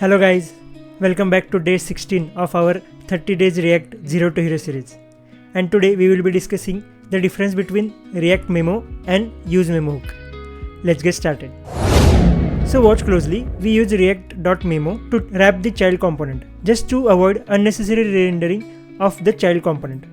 Hello guys, welcome back to day 16 of our 30 days React Zero to Hero series. And today we will be discussing the difference between React.memo and useMemo hook. Let's get started. So watch closely, we use React.memo to wrap the child component just to avoid unnecessary re-rendering of the child component.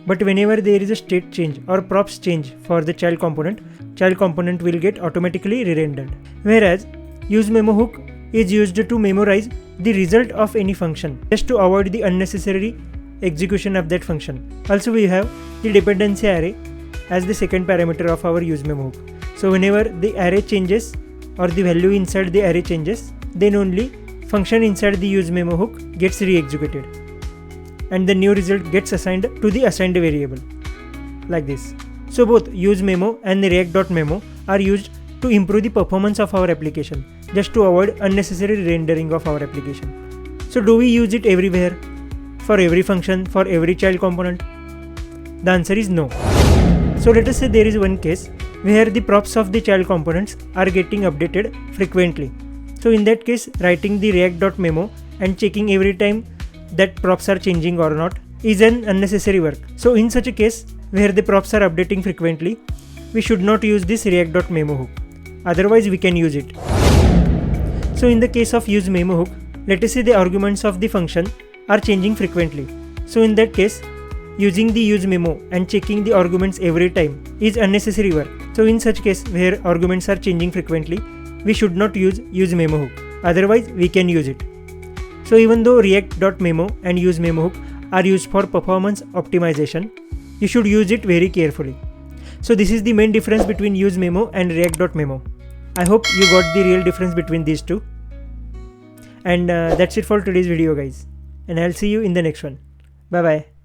But whenever there is a state change or props change for the child component will get automatically re-rendered. Whereas useMemo hook is used to memorize the result of any function just to avoid the unnecessary execution of that function. Also we have the dependency array as the second parameter of our useMemo hook. So whenever the array changes or the value inside the array changes, then only function inside the useMemo hook gets re-executed and the new result gets assigned to the assigned variable like this. So both useMemo and the React.memo are used to improve the performance of our application just to avoid unnecessary rendering of our application. So do we use it everywhere? For every function, for every child component? The answer is no. So let us say there is one case where the props of the child components are getting updated frequently. So in that case, writing the React.memo and checking every time that props are changing or not is an unnecessary work. So in such a case where the props are updating frequently, we should not use this React.memo hook. Otherwise we can use it. So in the case of useMemo hook, let us say the arguments of the function are changing frequently. So in that case, using the useMemo and checking the arguments every time is unnecessary work. So in such case where arguments are changing frequently, we should not use useMemo hook. Otherwise we can use it. So even though React.memo and useMemo hook are used for performance optimization, you should use it very carefully. So this is the main difference between useMemo and React.memo. I hope you got the real difference between these two. And that's it for today's video guys. And I'll see you in the next one. Bye bye.